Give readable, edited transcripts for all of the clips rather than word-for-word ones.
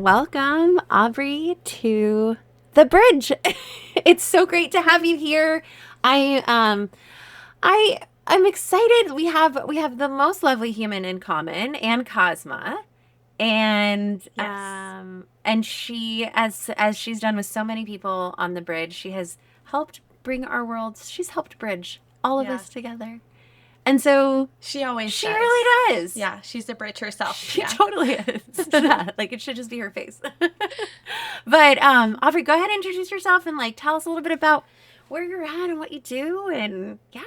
Welcome, Aubrey, to the bridge. It's so great to have you here. I um I'm excited. We have the most lovely human in common, and Cosma. And Yes. she, as she's done with so many people on the bridge, she has helped bring our worlds. She's helped bridge all of Yeah. us together. And so She always she does. really does. Yeah. She's the bridge herself. She Yeah. totally is. Like it should just be her face. But Aubrey, go ahead and introduce yourself and like tell us a little bit about where you're at and what you do and yeah,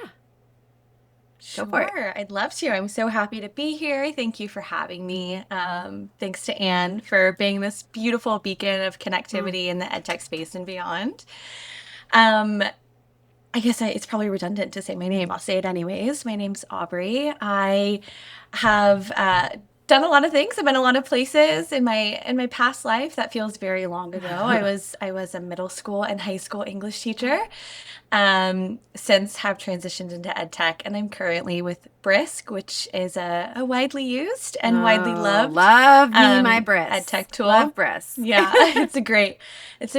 go for it. Sure. I'd love to. I'm so happy to be here. Thank you for having me. Thanks to Anne for being this beautiful beacon of Mm. connectivity in the EdTech space and beyond. Um, I guess it's probably redundant to say my name. I'll say it anyways. My name's Aubrey. I have done a lot of things. I've been a lot of places in my past life. That feels very long ago. I was a middle school and high school English teacher. Since have transitioned into ed tech, and I'm currently with Brisk, which is a widely used and widely Oh, loved love me my ed breasts. tech tool. Love breasts. Yeah, it's a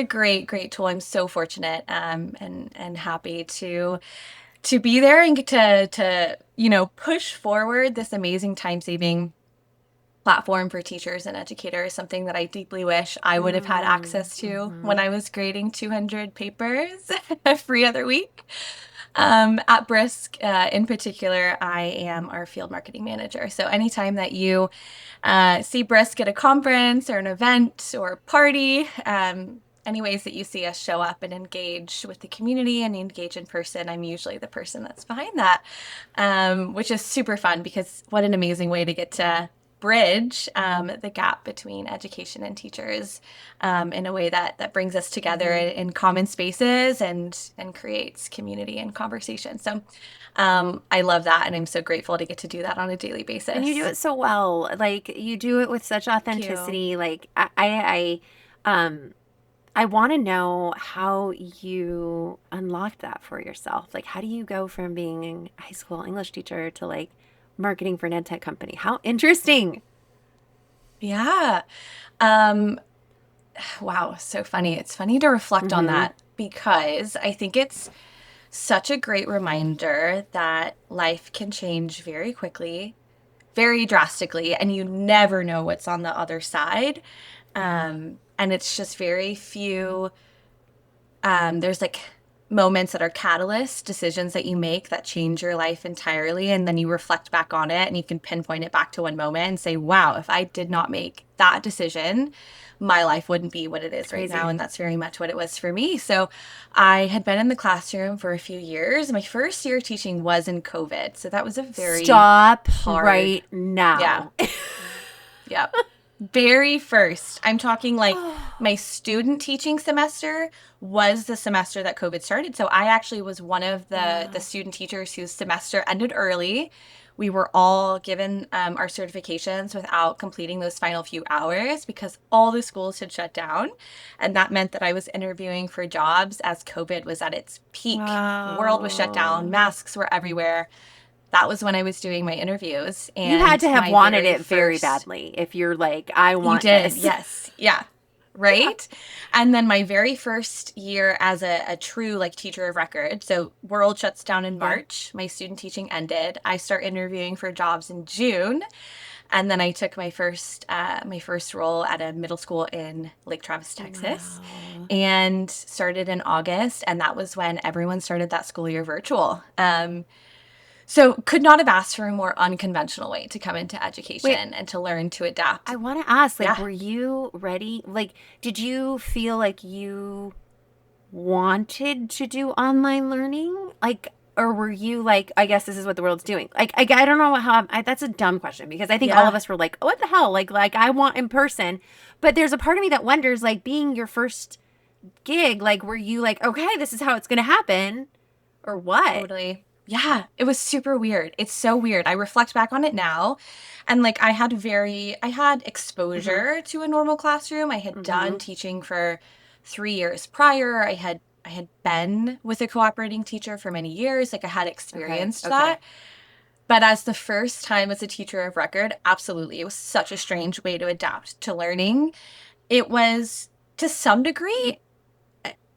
great tool. I'm so fortunate and happy to be there and get to push forward this amazing time saving platform for teachers and educators, something that I deeply wish I would have had access to when Mm-hmm. I was grading 200 papers every other week. At Brisk, in particular, I am our field marketing manager. So anytime that you see Brisk at a conference or an event or party, any ways that you see us show up and engage with the community and engage in person, I'm usually the person that's behind that, which is super fun because what an amazing way to get to bridge the gap between education and teachers in a way that brings us together Mm-hmm. in common spaces and creates community and conversation. So I love that, and I'm so grateful to get to do that on a daily And you do basis. it so well. Like you do it with such Thank you. authenticity. Like I want to know how you unlocked that for yourself. Like, how do you go from being a high school English teacher to like marketing for an ed tech company? How interesting. Yeah. Um, wow, so funny. It's funny to reflect on Mm-hmm. that because I think it's such a great reminder that life can change very quickly, very drastically, and you never know what's on the other side. Yeah. And it's just very few. There's like moments that are catalysts, decisions that you make that change your life entirely. And then you reflect back on it and you can pinpoint it back to one moment and say, wow, if I did not make that decision, my life wouldn't be what it It's is right now. crazy. And that's very much what it was for me. So I had been in the classroom for a few years. My first year teaching was in COVID. So that was a very Stop hard, right yeah, now. yep. Very first. I'm talking like Oh, my student teaching semester was the semester that COVID started. So I actually was one of the wow. student teachers whose semester ended early. We were all given our certifications without completing those final few hours because all the schools had shut down. And that meant that I was interviewing for jobs as COVID was at its peak. The world was shut down, Wow. masks were everywhere. That was when I was doing my interviews. You had And to have my wanted very it very first badly if you're like, I you want did, this. yes. Yeah. Yeah. Right. And then my very first year as a true like teacher of record. So world shuts down in Yeah. March. My student teaching ended. I start interviewing for jobs in June. And then I took my first role at a middle school in Lake Travis, Texas, Wow. and started in August. And that was when everyone started that school year virtual. So could not have asked for a more unconventional way to come into Wait, education and to learn to adapt. I want to ask, like, Yeah. were you ready? Like, did you feel like you wanted to do online learning? Like, or were you like, I guess this is what the world's doing? Like, I don't know how, that's a dumb question because I think all of Yeah. us were like, oh, what the hell? Like I want in person. But there's a part of me that wonders, like, being your first gig, like, were you like, okay, this is how it's going to happen or what? Totally. Yeah, it was super weird. It's so weird. I reflect back on it now and like I had Mm-hmm. exposure to a normal classroom. I had Mm-hmm. done teaching for 3 years prior. I had been with a cooperating teacher for many years. Like I had Okay. experienced Okay. that. But as the first time as a teacher of record, absolutely. It was such a strange way to adapt to learning. it was to some degree,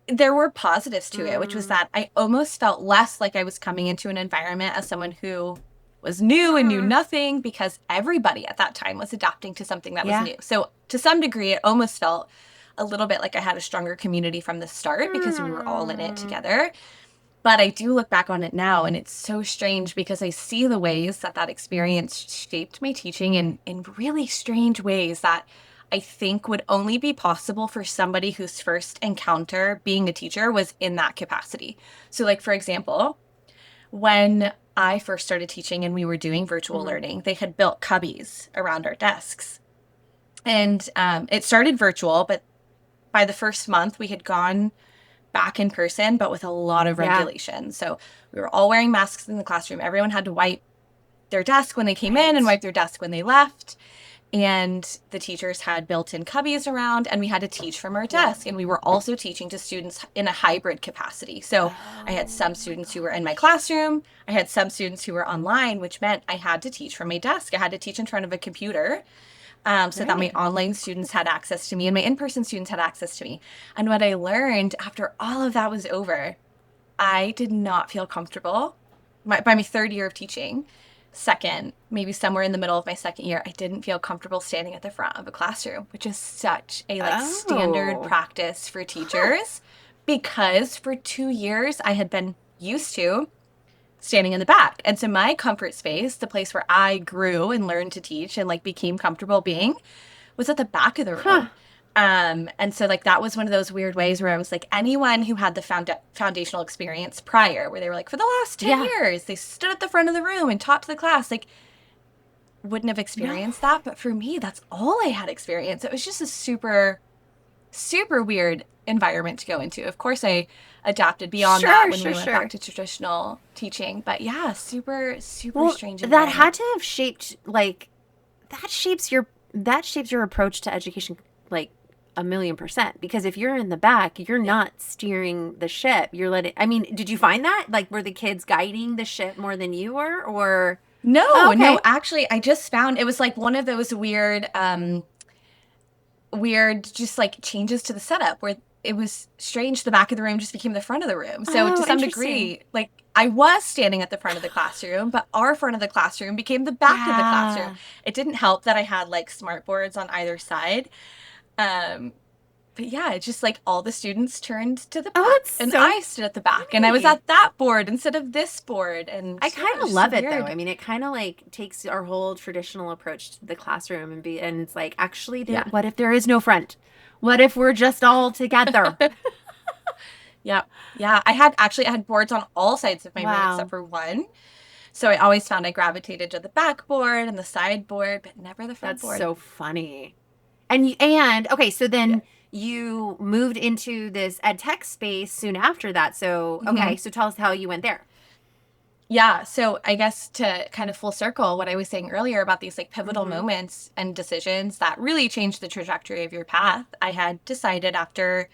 there were positives to it, which was Mm. that I almost felt less like I was coming into an environment as someone who was new and knew nothing, because everybody at that time was adapting to something that was Yeah. new. So to some degree, it almost felt a little bit like I had a stronger community from the start because we were all in it Mm. together. But I do look back on it now, and it's so strange because I see the ways that that experience shaped my teaching in really strange ways that I think would only be possible for somebody whose first encounter being a teacher was in that capacity. So, like, for example, when I first started teaching and we were doing virtual Mhm. learning, they had built cubbies around our desks. And it started virtual, but by the first month, we had gone back in person, but with a lot of Yeah. regulations. So we were all wearing masks in the classroom. Everyone had to wipe their desk when they came in and Right. wipe their desk when they left. And the teachers had built-in cubbies around, and we had to teach from our Yeah. desk. And we were also teaching to students in a hybrid capacity. So I had Oh some my students who were in my gosh. classroom. I had some students who were online, which meant I had to teach from my desk. I had to teach in front of a computer, so that my Right. online students had access to me and my in-person students had access to me. And what I learned after all of that was over, I did not feel comfortable by my third year of teaching. Second, maybe somewhere in the middle of my second year, I didn't feel comfortable standing at the front of a classroom, which is such a like standard Oh. practice for Huh. teachers, because for 2 years I had been used to standing in the back. And so my comfort space, the place where I grew and learned to teach and like became comfortable being, was at the back of the Huh. room. And so like that was one of those weird ways where I was like, anyone who had the foundational experience prior, where they were like, for the last 10 Yeah. years, they stood at the front of the room and taught to the class, like wouldn't have No. experienced that. But for me, that's all I had experienced. It was just a super, super weird environment to go into. Of course, I adapted beyond that Sure, when sure, we went back sure. to traditional teaching. But yeah, super, super Well, strange that environment. had to have shaped like that shapes your approach to education like 1,000,000%, because if you're in the back, you're Yeah. not steering the ship. You're letting, I mean, did you find that? Like, were the kids guiding the ship more than you were, or oh, No, no, okay. actually, I just found it was like one of those weird just like changes to the setup where it was strange the back of the room just became the front of the room. So to Oh, some interesting. degree, like I was standing at the front of the classroom, but our front of the classroom became the back of the classroom. Yeah. It didn't help that I had like smart boards on either side. Um, but yeah, it's just like all the students turned to the Oh, back that's and so I stood at the back and I was funny. at that board instead of this board. And I yeah, kind it was of just a love it though. I weird. mean, it kind of like takes our whole traditional approach to the classroom and it's like, actually, there. Yeah. What if there is no front? What if we're just all together? Yeah. Yeah. I had boards on all sides of my room except Wow. for one. So I always found I gravitated to the back board and the side board, but never the front That's board. so funny. And okay, so Yeah. then you moved into this ed tech space soon after that. So Hmm. okay, so tell us how you went there. Yeah. So I guess to kind of full circle what I was saying earlier about these like pivotal Mm-hmm. moments and decisions that really changed the trajectory of your path, I had decided after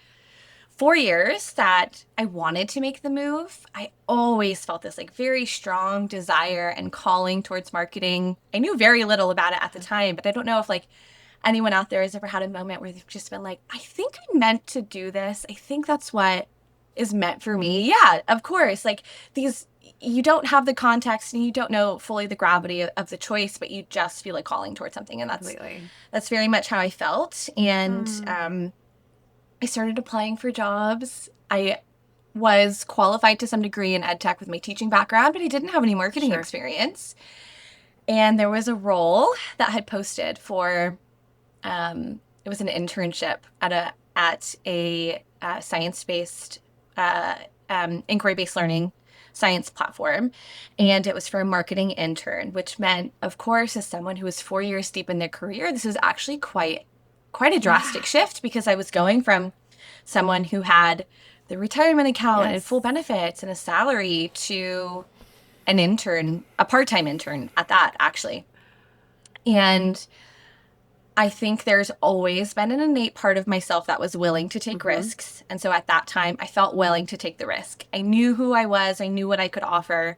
4 years that I wanted to make the move. I always felt this like very strong desire and calling towards marketing. I knew very little about it at the time, but I don't know if like anyone out there has ever had a moment where they've just been like, I think I'm meant to do this. I think that's what is meant for me. Yeah, of course. Like these, you don't have the context and you don't know fully the gravity of the choice, but you just feel like calling towards something. And Completely. that's very much how I felt. And Mm, I started applying for jobs. I was qualified to some degree in ed tech with my teaching background, but I didn't have any marketing sure. experience. And there was a role that had posted for it was an internship at a science-based inquiry-based learning science platform, and it was for a marketing intern, which meant, of course, as someone who was 4 years deep in their career, this was actually quite a Yeah. drastic shift because I was going from someone who had the retirement account and Yes. full benefits and a salary to an intern, a part-time intern at that, actually. And I think there's always been an innate part of myself that was willing to take Mm-hmm. risks. And so at that time, I felt willing to take the risk. I knew who I was, I knew what I could offer.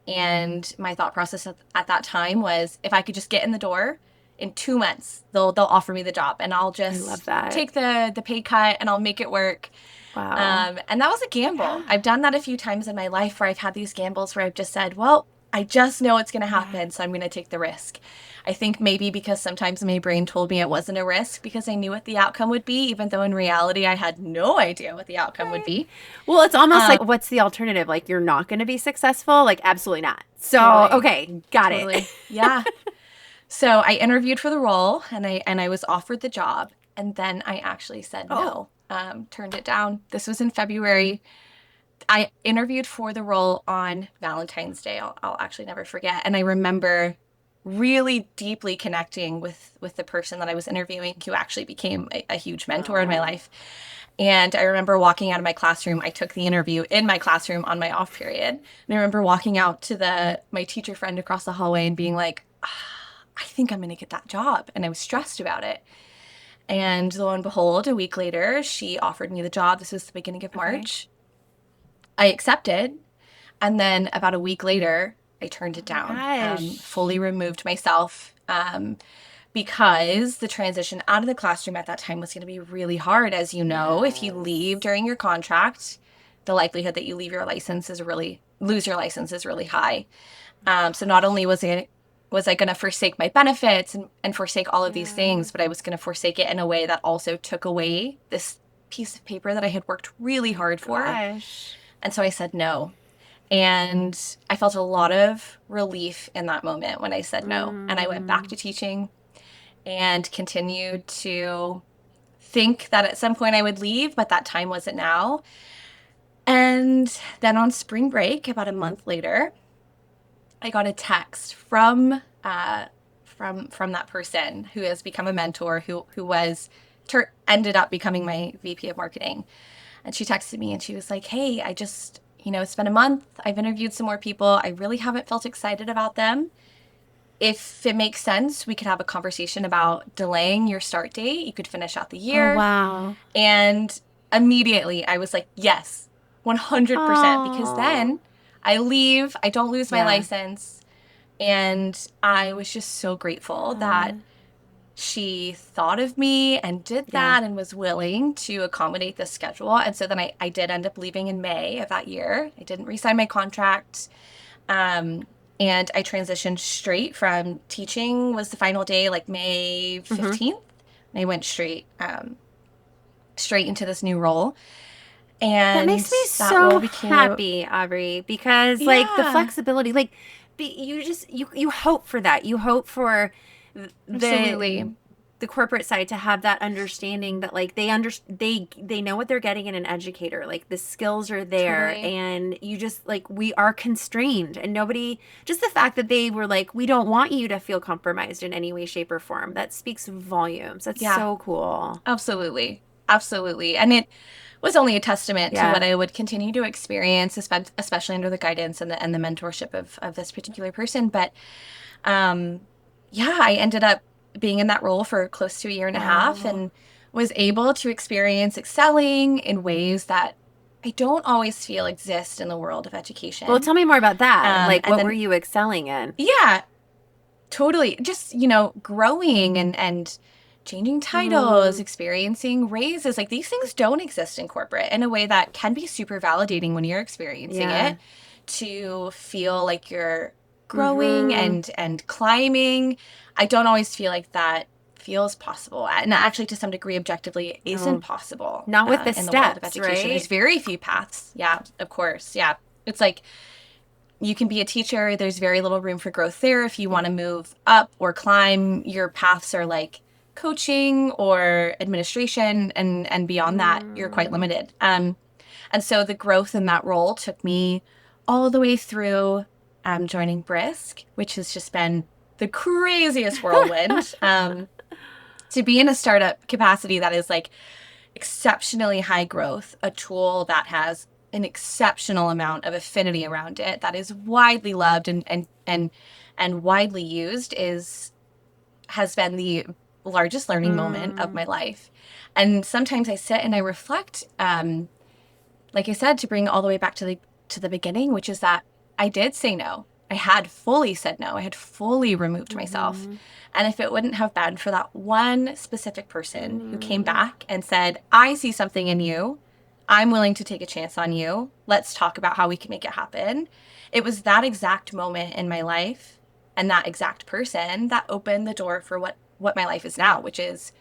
And my thought process at that time was if I could just get in the door in 2 months they'll offer me the job, and I'll I love just that. take the pay cut and I'll make it work. Wow. And that was a gamble. Yeah. I've done that a few times in my life where I've had these gambles where I've just said, well, I just know it's going to Yeah. happen, so I'm going to take the risk. I think maybe because sometimes my brain told me it wasn't a risk because I knew what the outcome would be, even though in reality I had no idea what the outcome would Right. be. Well, it's almost like, what's the alternative? Like, you're not going to be successful? Like, absolutely not. So, Totally. okay, got it. Totally. Yeah. So I interviewed for the role, and I was offered the job, and then I actually said Oh, no, turned it down. This was in February. I interviewed for the role on Valentine's Day. I'll actually never forget. And I remember really deeply connecting with the person that I was interviewing, who actually became a huge mentor in my oh, life. And I remember walking out of my classroom. I took the interview in my classroom on my off period. And I remember walking out to my teacher friend across the hallway and being like, I think I'm going to get that job. And I was stressed about it. And lo and behold, a week later, she offered me the job. This was the beginning of okay. March. I accepted. And then about a week later, I turned it Oh my down, gosh. fully removed myself, because the transition out of the classroom at that time was going to be really hard. As you know, if you leave Yes. during your contract, the likelihood that you lose your license is really high. So not only was I going to forsake my benefits and forsake all of these Yeah. things, but I was going to forsake it in a way that also took away this piece of paper that I had worked really hard for. Gosh. And so I said no. And I felt a lot of relief in that moment when I said no. And I went back Mm. to teaching and continued to think that at some point I would leave, but that time wasn't now. And then on spring break, about a month later, I got a text from that person who has become a mentor, who ended up becoming my VP of marketing. And she texted me and she was like, hey, I just, it's been a month. I've interviewed some more people. I really haven't felt excited about them. If it makes sense, we could have a conversation about delaying your start date. You could finish out the Oh, year. wow. And immediately I was like, yes, 100%. Because Oh, then I leave, I don't lose my yeah. license. And I was just so grateful that Yeah. she thought of me and did Yeah. that and was willing to accommodate the schedule. And so then I did end up leaving in May of that year. I didn't re-sign my contract. Um, and I transitioned straight from teaching was the final day, like May Hmm. 15th. And I went straight into this new role. That And makes me that role so became, happy, Aubrey, because like the yeah, flexibility, like you hope for that. You hope for absolutely. the corporate side to have that understanding that like they know what they're getting in an educator. Like the skills are there, Totally. and you just like we are constrained, and nobody, just the fact that they were like, we don't want you to feel compromised in any way, shape, or form. That speaks volumes. That's Yeah, so cool. absolutely. Absolutely. And it was only a testament to what Yeah. I would continue to experience, especially under the guidance and the mentorship of this particular person. But um, yeah, I ended up being in that role for close to a year and a half Wow. and was able to experience excelling in ways that I don't always feel exist in the world of Well, education. tell me more about that. Like, And what were then, you excelling in? yeah, totally. Just, growing and changing titles, Mm, experiencing raises. Like these things don't exist in corporate in a way that can be super validating when you're experiencing yeah. it to feel like you're growing Mm-hmm. and climbing. I don't always feel like that feels possible. And actually, to some degree, objectively, isn't No, possible not with the in the world of steps, education. There's right? very few paths. Yeah, of course. Yeah. It's like you can be a teacher. There's very little room for growth there. If you want to move up or climb, your paths are like coaching or administration, and beyond that, you're quite Mm, limited. And so the growth in that role took me all the way through joining Brisk, which has just been the craziest whirlwind. To be in a startup capacity that is like exceptionally high growth, a tool that has an exceptional amount of affinity around it, that is widely loved and widely used, is has been the largest learning moment of mm, my life. And sometimes I sit and I reflect, like I said, to bring all the way back to the beginning, which is that I did say no. I had fully said no. I had fully removed myself. Mm-hmm. And if it wouldn't have been for that one specific person who came Mm. back and said, I see something in you. I'm willing to take a chance on you. Let's talk about how we can make it happen. It was that exact moment in my life and that exact person that opened the door for what my life is now, which is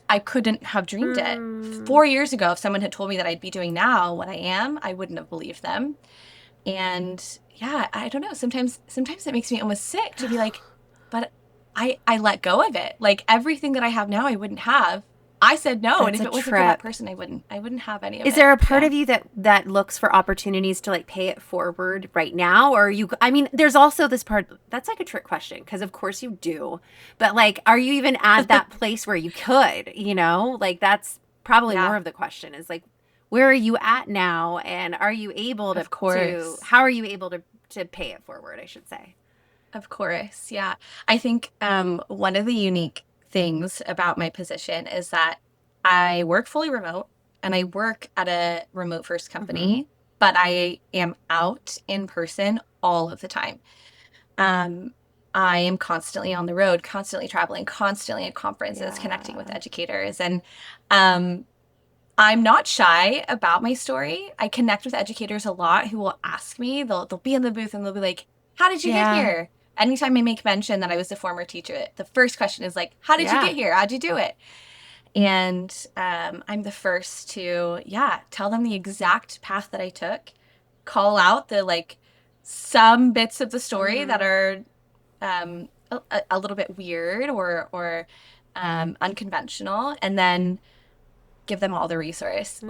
I couldn't have dreamed it. Mm. 4 years ago, if someone had told me that I'd be doing now what I am, I wouldn't have believed them. And yeah, I don't know. Sometimes it makes me almost sick to be like, but I let go of it. Like everything that I have now, I wouldn't have. I said no, and That's if a it wasn't for that trip. person, I wouldn't have any of Is it. there a part Yeah. of you that looks for opportunities to like pay it forward right now? Or you, I mean, there's also this part that's like a trick question because of course you do. But like, are you even at that place where you could, you know? Like that's probably more Yeah, of the question is like, where are you at now? And are you able of to course. how are you able to pay it forward, I should say? Of course. Yeah. I think one of the unique things about my position is that I work fully remote and I work at a remote first Mm-hmm. company, but I am out in person all of the time. Um, I am constantly on the road, constantly traveling, constantly at conferences, connecting with Yeah. educators. And um, I'm not shy about my story. I connect with educators a lot who will ask me, they'll be in the booth and they'll be like, how did you get Yeah. here? Anytime I make mention that I was a former teacher, the first question is like, how did you Yeah. get here? How'd you do it? And I'm the first to, yeah, tell them the exact path that I took, call out the like some bits of the story that Mm-hmm. are a little bit weird or unconventional, and then give them all the resources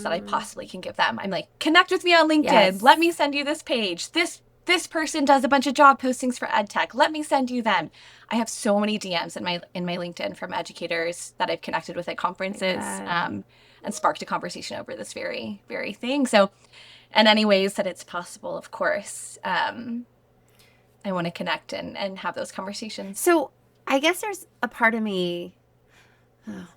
that I Mm. possibly can give them. I'm like, connect with me on LinkedIn. Let Yes. me send you this page. This person does a bunch of job postings for EdTech. Let me send you them. I have so many DMs in my LinkedIn from educators that I've connected with at I conferences, bet. and sparked a conversation over this very thing. So, in any ways that it's possible, of course, I want to connect and have those conversations. So I guess there's a part of me, oh,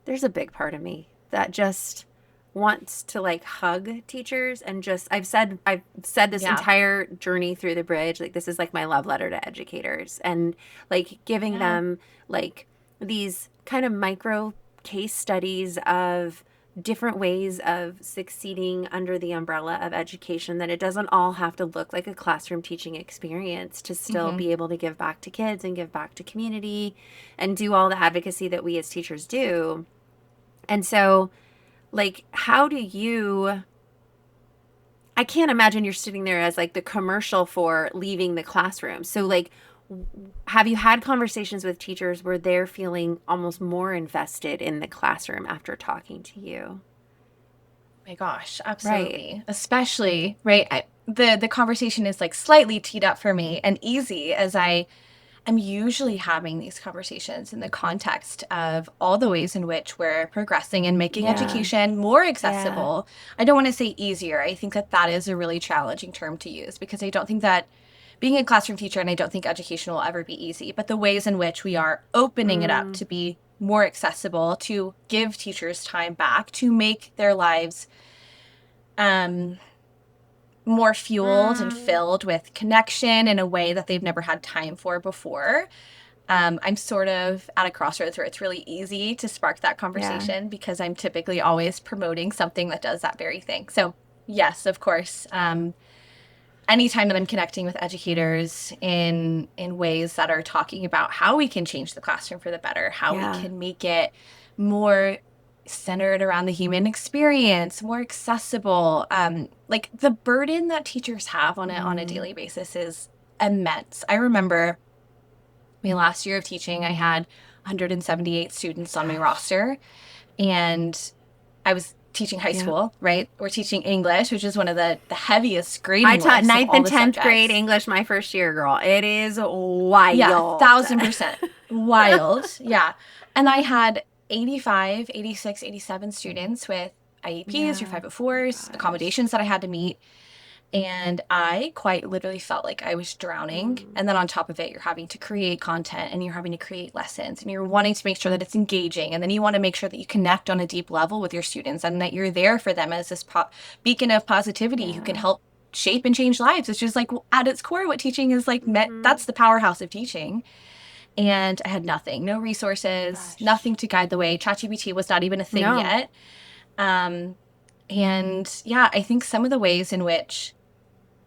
there's a big part of me that just wants to like hug teachers and just I've said this Yeah, entire journey through the bridge like this is like my love letter to educators and like giving yeah, them like these kind of micro case studies of different ways of succeeding under the umbrella of education that it doesn't all have to look like a classroom teaching experience to still hmm be able to give back to kids and give back to community and do all the advocacy that we as teachers do. And so, like, how do you? I can't imagine you're sitting there as like the commercial for leaving the classroom. So, like, have you had conversations with teachers where they're feeling almost more invested in the classroom after talking to you? My gosh, Right. absolutely. Especially, right? The conversation is like slightly teed up for me and easy as I am usually having these conversations in the context of all the ways in which we're progressing and making Yeah. education more Yeah. accessible. I don't want to say easier. I think that that is a really challenging term to use because I don't think that being a classroom teacher, and I don't think education will ever be easy, but the ways in which we are opening it up Mm, to be more accessible, to give teachers time back, to make their lives um, more fueled and mm, filled with connection in a way that they've never had time for before. I'm sort of at a crossroads where it's really easy to spark that yeah. conversation because I'm typically always promoting something that does that very thing. So, yes, of course. Anytime that I'm connecting with educators in ways that are talking about how we can change the classroom for the better, how we Yeah. can make it more centered around the human experience, more accessible. Like the burden that teachers have on a Mm, daily basis is immense. I remember my last year of teaching, I had 178 students on my gosh. roster, and I was teaching high Yeah. school, right? We're teaching English, which is one of the heaviest I grading taught lists of ninth all and the 10th grade subjects. English my first year, girl. It is Yeah, wild. 1000%. Wild. Yeah. And I had 85, 86, 87 students with IEPs or Yeah. Oh 504s, gosh. accommodations that I had to meet. And I quite literally felt like I was drowning. Mm, And then on top of it, you're having to create content and you're having to create lessons and you're wanting to make sure that it's engaging. And then you want to make sure that you connect on a deep level with your students and that you're there for them as this beacon of positivity who can yeah. help shape and change lives. It's just like at its core what teaching is like Mm-hmm. that's the powerhouse of teaching. And I had nothing, no resources, Gosh. nothing to guide the way. ChatGPT was not even a thing No. yet. Um, and yeah, I think some of the ways in which,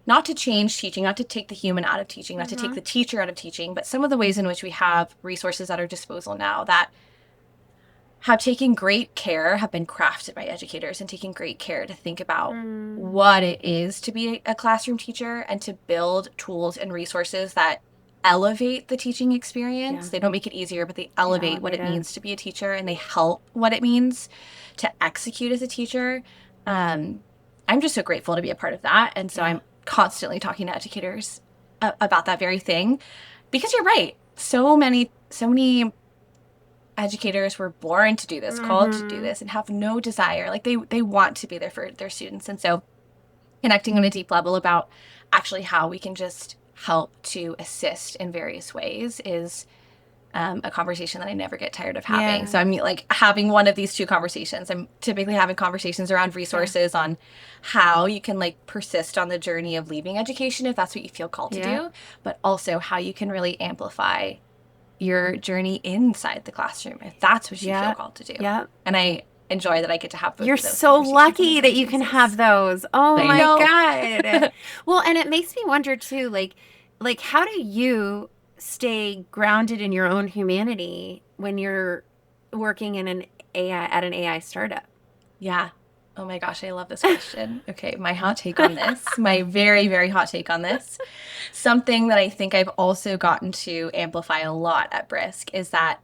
not to change teaching, not to take the human out of teaching, not to take Mm-hmm. the teacher out of teaching, but some of the ways in which we have resources at our disposal now that have taken great care, have been crafted by educators and taken great care to think about Mm. what it is to be a classroom teacher and to build tools and resources that elevate the teaching experience. Yeah. They don't make it easier, but they They elevate what elevate it it. means to be a teacher and they help what it means to execute as a teacher. I'm just so grateful to be a part of that. And so Yeah. I'm constantly talking to educators about that very thing because you're right. So many educators were born to do this, called to do Mm-hmm. this, and have no desire. Like they want to be there for their students. And so connecting on a deep level about actually how we can just help to assist in various ways is a conversation that I never get tired of having. Yeah. So I'm like having one of these two conversations. I'm typically having conversations around resources on how you can like persist on the journey of leaving education if that's what you feel called to Yeah. do, but also how you can really amplify your journey inside the classroom if that's what you feel Yeah. called to do. Yeah. And I enjoy that I get to have both You're of those so conversations on a lucky that daily you can basis. have those. Oh I my know. God. Well, and it makes me wonder too, like how do you stay grounded in your own humanity when you're working in an AI at an AI startup? Yeah. Oh my gosh, I love this question. Okay, my hot take on this, my very, very hot take on this. Something that I think I've also gotten to amplify a lot at Brisk is that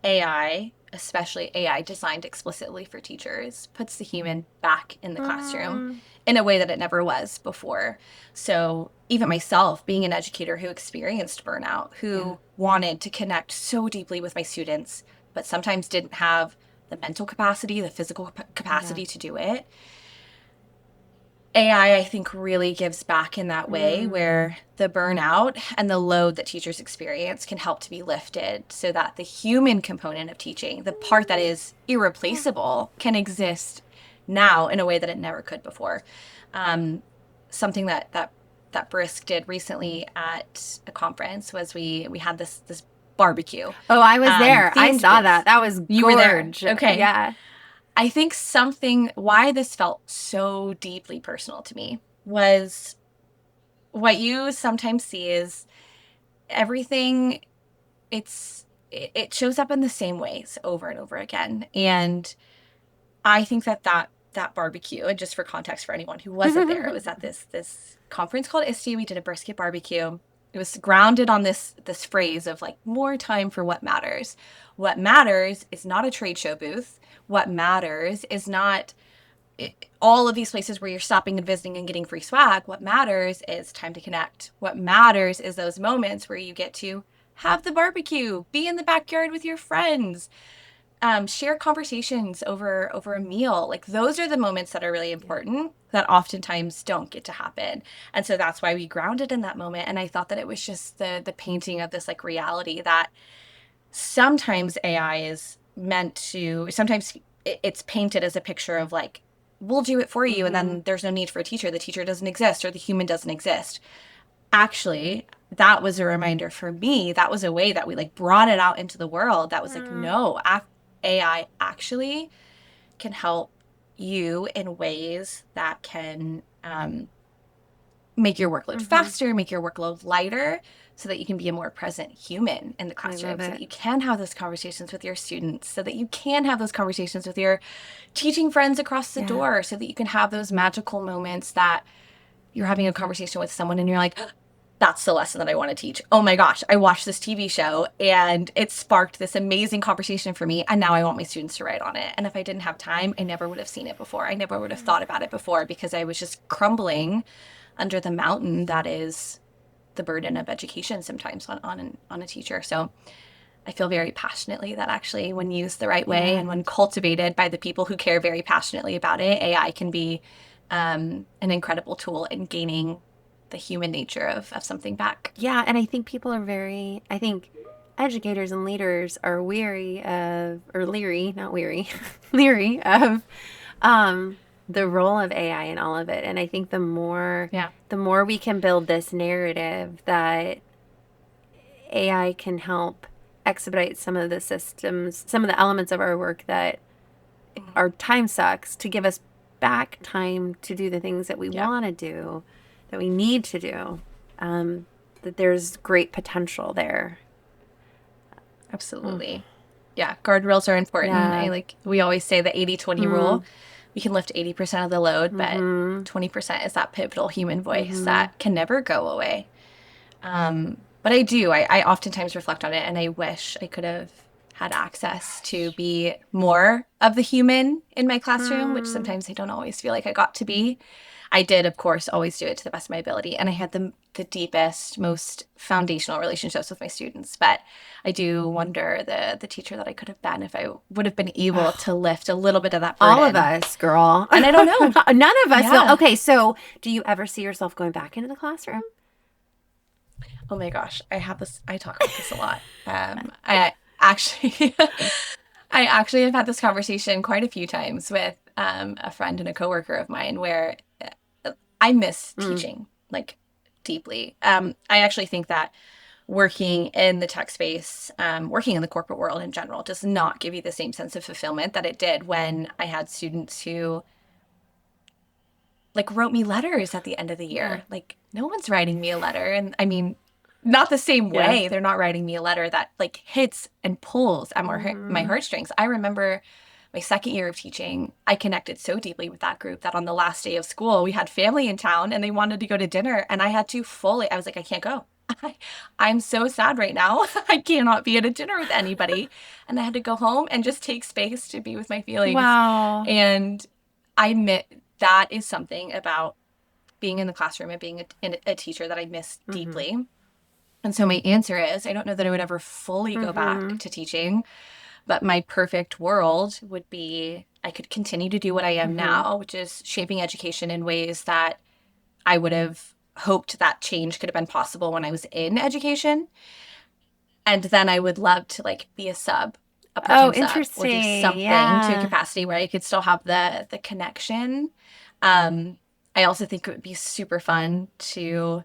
AI, especially AI designed explicitly for teachers, puts the human back in the classroom Mm, in a way that it never was before. So, even myself, being an educator who experienced burnout, yeah. who wanted to connect so deeply with my students, but sometimes didn't have the mental capacity, the physical Yeah. capacity to do it. AI, I think, really gives back in that way Mm, where the burnout and the load that teachers experience can help to be lifted so that the human component of teaching, the part that is irreplaceable, can exist now in a way that it never could before. Um, Something that Brisk did recently at a conference was we had this barbecue oh, I was there. I themed saw with. that. That was You were there. gorge. Okay. Yeah. I think why this felt so deeply personal to me was what you sometimes see is everything, it shows up in the same ways over and over again. And I think that barbecue, and just for context for anyone who wasn't there, it was at this conference called ISTE. We did a brisket barbecue. It was grounded on this phrase of like more time for what matters. What matters is not a trade show booth. What matters is not all of these places where you're stopping and visiting and getting free swag. What matters is time to connect. What matters is those moments where you get to have the barbecue, be in the backyard with your friends, share conversations over a meal. Like those are the moments that are really important that oftentimes don't get to happen. And so that's why we grounded in that moment. And I thought that it was just the painting of this like reality that sometimes AI is meant to, sometimes it's painted as a picture of like, we'll do it for you. And Mm-hmm. then there's no need for a teacher. The teacher doesn't exist or the human doesn't exist. Actually, that was a reminder for me. That was a way that we like brought it out into the world. That was like, Mm, no, AI actually can help you in ways that can make your workload mm-hmm. faster, make your workload lighter, so that you can be a more present human in the I classroom, love so that it. you can have those conversations with your students, so that you can have those conversations with your teaching friends across the Yeah. door, so that you can have those magical moments that you're having a conversation with someone and you're like, that's the lesson that I want to teach. Oh my gosh, I watched this TV show and it sparked this amazing conversation for me. And now I want my students to write on it. And if I didn't have time, I never would have seen it before. I never would have thought about it before because I was just crumbling under the mountain that is the burden of education sometimes on a teacher. So I feel very passionately that actually, when used the right way Yeah. and when cultivated by the people who care very passionately about it, AI can be an incredible tool in gaining the human nature of something back. Yeah, and I think I think educators and leaders are weary of, or leery, not weary, leery of, the role of AI in all of it. And I think Yeah. the more we can build this narrative that AI can help expedite some of the systems, some of the elements of our work that Mhm. our time sucks, to give us back time to do the things that we Yeah. want to do, that we need to do, that there's great potential there. Mm. Absolutely. Yeah, guardrails are important. Yeah. We always say the 80/20 Mm. rule. We can lift 80% of the load, but Mm-hmm. 20% is that pivotal human voice Mm-hmm. that can never go away. But I oftentimes reflect on it and I wish I could have had access to be more of the human in my classroom, which Mm. sometimes I don't always feel like I got to be. I did, of course, always do it to the best of my ability. And I had the deepest, most foundational relationships with my students. But I do wonder the teacher that I could have been if I would have been able to lift a little bit of that All of burden. us, girl. And I don't know. None of us will. Yeah. Okay, so do you ever see yourself going back into the classroom? Oh my gosh, I talk about this a lot. I actually, I actually have had this conversation quite a few times with a friend and a coworker of mine where I miss Mm. teaching like deeply. I actually think that working in the tech space, working in the corporate world in general, does not give you the same sense of fulfillment that it did when I had students who like wrote me letters at the end of the Yeah. year. Like no one's writing me a letter. And I mean, not the same Yeah. way. They're not writing me a letter that like hits and pulls at my Mm-hmm. heartstrings. I remember my second year of teaching, I connected so deeply with that group that on the last day of school, we had family in town and they wanted to go to dinner. And I had to I was like, I can't go. I'm so sad right now. I cannot be at a dinner with anybody. And I had to go home and just take space to be with my feelings. Wow. And I admit that is something about being in the classroom and being a teacher that I miss Mm-hmm. deeply. And so my answer is I don't know that I would ever fully go Mm-hmm. back to teaching, but my perfect world would be I could continue to do what I am Mm-hmm. now, which is shaping education in ways that I would have hoped that change could have been possible when I was in education. And then I would love to like be a sub, a Oh, part-time sub, or do interesting. something to a Yeah. capacity where I could still have the connection. Um, I also think it would be super fun to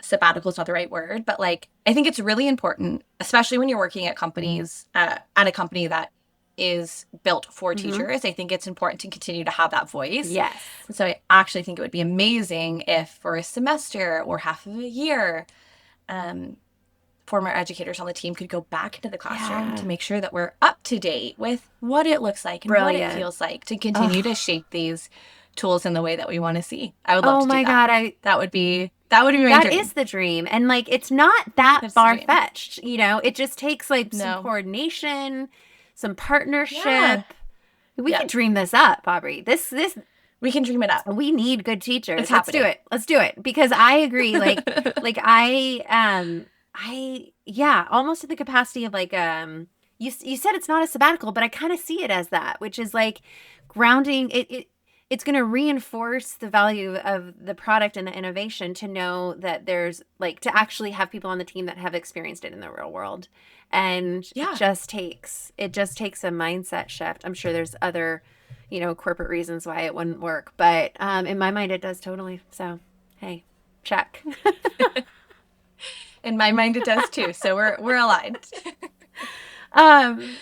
sabbatical is not the right word, but like I think it's really important, especially when you're working at companies, at a company that is built for Mm-hmm. teachers. I think it's important to continue to have that voice. Yes. And so I actually think it would be amazing if for a semester or half of a year, um, former educators on the team could go back into the classroom Yeah. to make sure that we're up to date with what it looks like and what it Brilliant. feels like to continue to Oh, shape these tools in the way that we want to see. I would love oh to do my that. God. That would be my That is dream. the dream. And like, it's not that That's the far dream. fetched, you know, it just takes like some No. coordination, some Yeah. partnership. We Yeah. could dream this up, Aubrey. This We can dream it up. We need good It's teachers. Let's do happening. it. Let's do it. Because I agree. Yeah, almost to the capacity of like, you said it's not a sabbatical, but I kind of see it as that, which is like grounding it's going to reinforce the value of the product and the innovation to know that there's like to actually have people on the team that have experienced it in the real world. And Yeah. it just takes a mindset shift. I'm sure there's other corporate reasons why it wouldn't work. But in my mind, it does totally. So, hey, check. In my mind, it does too. So we're aligned. um,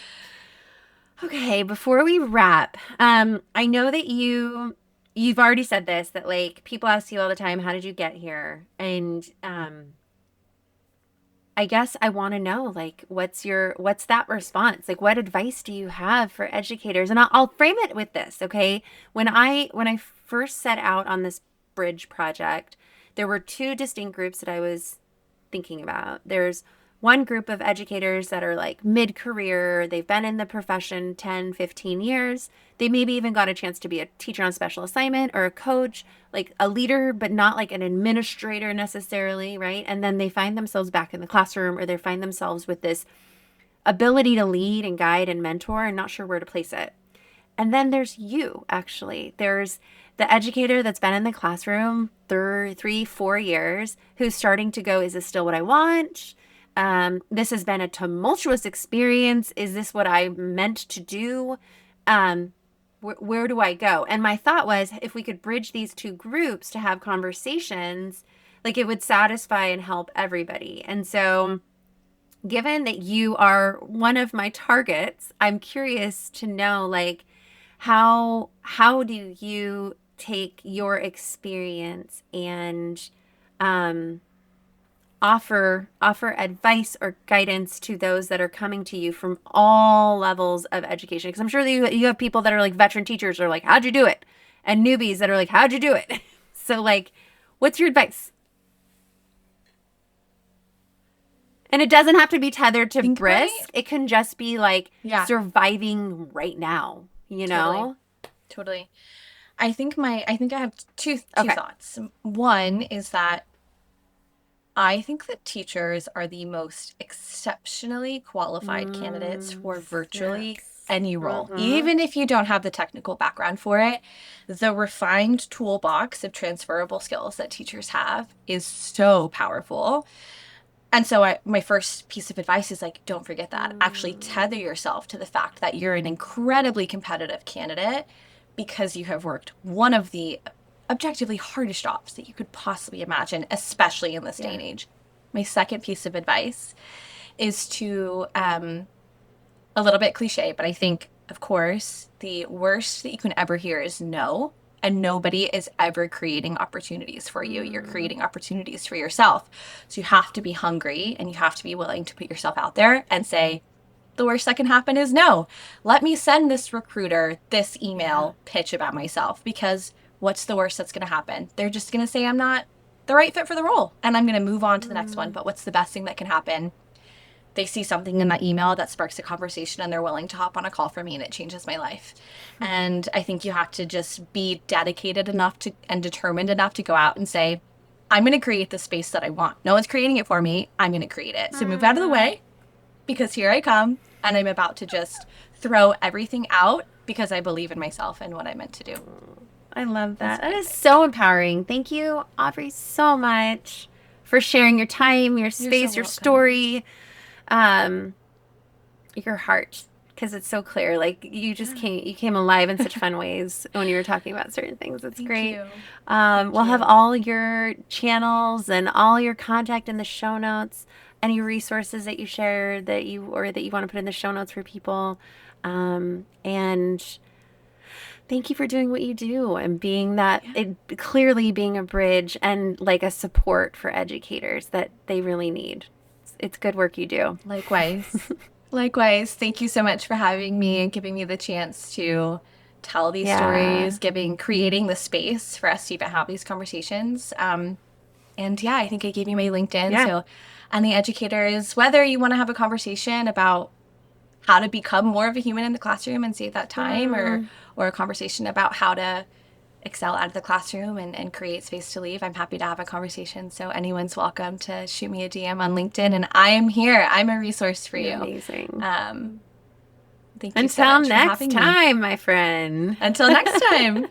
okay, before we wrap, I know that you've already said this that like people ask you all the time, how did you get here? And I guess I want to know like what's that response? Like what advice do you have for educators? And I'll frame it with this, okay? When I first set out on this bridge project, there were two distinct groups that I was thinking about. There's one group of educators that are like mid-career, they've been in the profession 10, 15 years. They maybe even got a chance to be a teacher on special assignment or a coach, like a leader, but not like an administrator necessarily, right? And then they find themselves back in the classroom or they find themselves with this ability to lead and guide and mentor and not sure where to place it. And then there's you, actually. There's the educator that's been in the classroom 3, 4 years who's starting to go, is this still what I want? This has been a tumultuous experience. Is this what I meant to do? Um, where do I go? And my thought was, if we could bridge these two groups to have conversations, like it would satisfy and help everybody. And so, given that you are one of my targets, I'm curious to know, like, how do you take your experience and offer advice or guidance to those that are coming to you from all levels of education? Because I'm sure that you have people that are like veteran teachers are like, how'd you do it? And newbies that are like, how'd you do it? So like, what's your advice? And it doesn't have to be tethered to Brisk. It can just be like surviving right now, you know? Totally. I think I have two thoughts. One is that I think that teachers are the most exceptionally qualified candidates for virtually any role. Even if you don't have the technical background for it, the refined toolbox of transferable skills that teachers have is so powerful. And so my first piece of advice is like, don't forget that. Actually tether yourself to the fact that you're an incredibly competitive candidate because you have worked one of the objectively hardest jobs that you could possibly imagine, especially in this day and age. My second piece of advice is to, a little bit cliche, but I think, of course, the worst that you can ever hear is no. And nobody is ever creating opportunities for you. You're creating opportunities for yourself. So you have to be hungry and you have to be willing to put yourself out there and say, the worst that can happen is no. Let me send this recruiter this email pitch about myself, because what's the worst that's going to happen? They're just going to say I'm not the right fit for the role and I'm going to move on to the next one. But what's the best thing that can happen? They see something in that email that sparks a conversation and they're willing to hop on a call for me, and it changes my life. And I think you have to just be dedicated enough to and determined enough to go out and say, I'm going to create the space that I want. No one's creating it for me. I'm going to create it. So move out of the way, because here I come and I'm about to just throw everything out because I believe in myself and what I meant to do. I love that. That is so empowering. Thank you, Aubrey, so much for sharing your time, your space, your story. Your heart, because it's so clear. Like you just came alive in such fun ways when you were talking about certain things. It's great. We'll have all your channels and all your contact in the show notes. Any resources that you share that you want to put in the show notes for people. And thank you for doing what you do and being that clearly being a bridge and like a support for educators that they really need. It's good work you do. Likewise. Likewise. Thank you so much for having me and giving me the chance to tell these stories, creating the space for us to even have these conversations. I think I gave you my LinkedIn. So any educators, whether you want to have a conversation about how to become more of a human in the classroom and save that time, or a conversation about how to excel out of the classroom and create space to leave, I'm happy to have a conversation. So anyone's welcome to shoot me a DM on LinkedIn, and I am here. I'm a resource for you. Amazing. Thank you so much for having me. Until next time, my friend. Until next time.